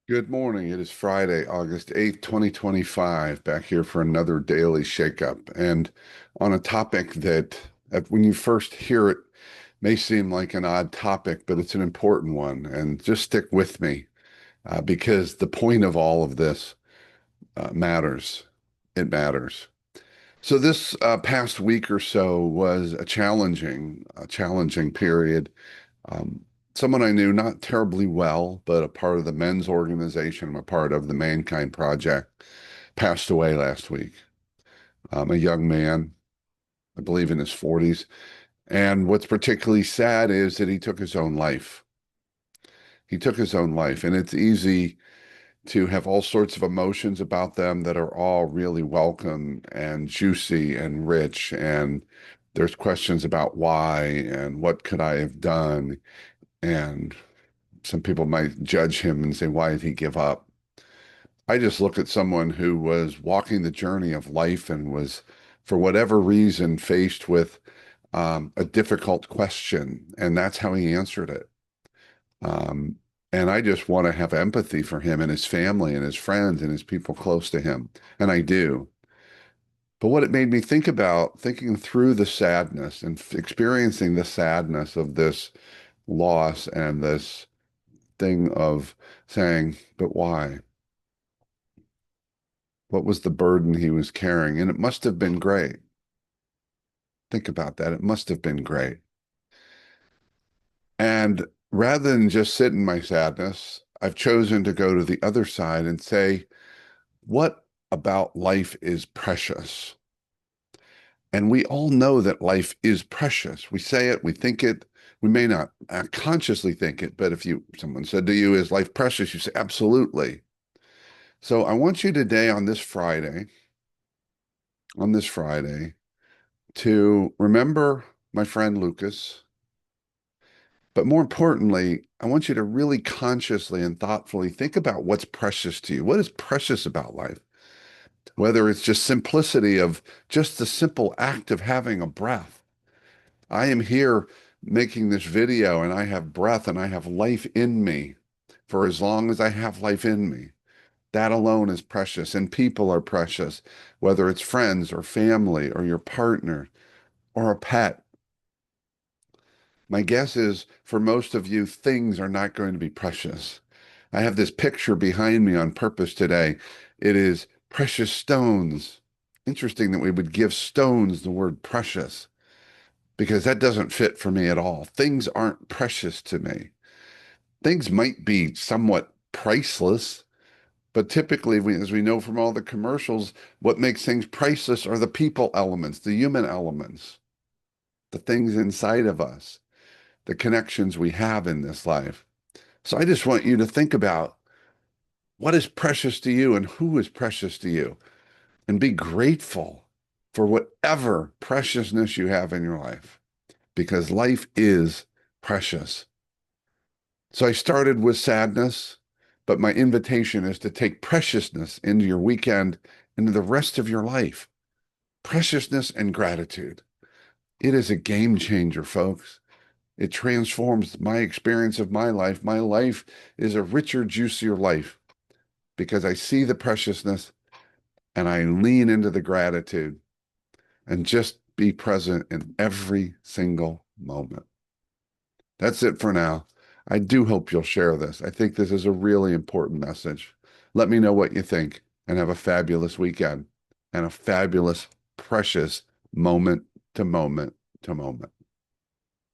Good morning. It is Friday, August 8th, 2025, back here for another daily shakeup. And on a topic that, when you first hear it, may seem like an odd topic, but it's an important one. And just stick with me because the point of all of this matters. It matters. So this past week or so was a challenging period. Um, Someone I knew not terribly well, but a part of the men's organization, I'm a part of the Mankind Project, passed away last week. A young man, I believe in his 40s. And what's particularly sad is that he took his own life. He took his own life. And it's easy to have all sorts of emotions about them that are all really welcome and juicy and rich. And there's questions about why and what could I have done. And some people might judge him and say, why did he give up? I just look at someone who was walking the journey of life and was, for whatever reason, faced with a difficult question. And that's how he answered it. Um, and I just want to have empathy for him and his family and his friends and his people close to him. And I do. But what it made me think about, thinking through the sadness and experiencing the sadness of this loss and this thing of saying, but why? What was the burden he was carrying? And it must have been great. Think about that. It must have been great. And rather than just sit in my sadness, I've chosen to go to the other side and say, what about life is precious? And we all know that life is precious. We say it, we think it, we may not consciously think it, but if someone said to you, is life precious? You say, absolutely. So I want you today on this Friday, to remember my friend Lucas, but more importantly, I want you to really consciously and thoughtfully think about what's precious to you. What is precious about life? Whether it's just simplicity of just the simple act of having a breath. I am here making this video and I have breath and I have life in me for as long as I have life in me. That alone is precious, and people are precious, whether it's friends or family or your partner or a pet. My guess is for most of you, things are not going to be precious. I have this picture behind me on purpose today. It is precious stones. Interesting that we would give stones the word precious because that doesn't fit for me at all. Things aren't precious to me. Things might be somewhat priceless, but typically, as we know from all the commercials, what makes things priceless are the people elements, the human elements, the things inside of us, the connections we have in this life. So I just want you to think about what is precious to you and who is precious to you, and be grateful for whatever preciousness you have in your life, because life is precious. So I started with sadness, but my invitation is to take preciousness into your weekend, into the rest of your life. Preciousness and gratitude. It is a game changer, folks. It transforms my experience of my life. My life is a richer, juicier life because I see the preciousness and I lean into the gratitude and just be present in every single moment. That's it for now. I do hope you'll share this. I think this is a really important message. Let me know what you think and have a fabulous weekend and a fabulous, precious moment to moment to moment.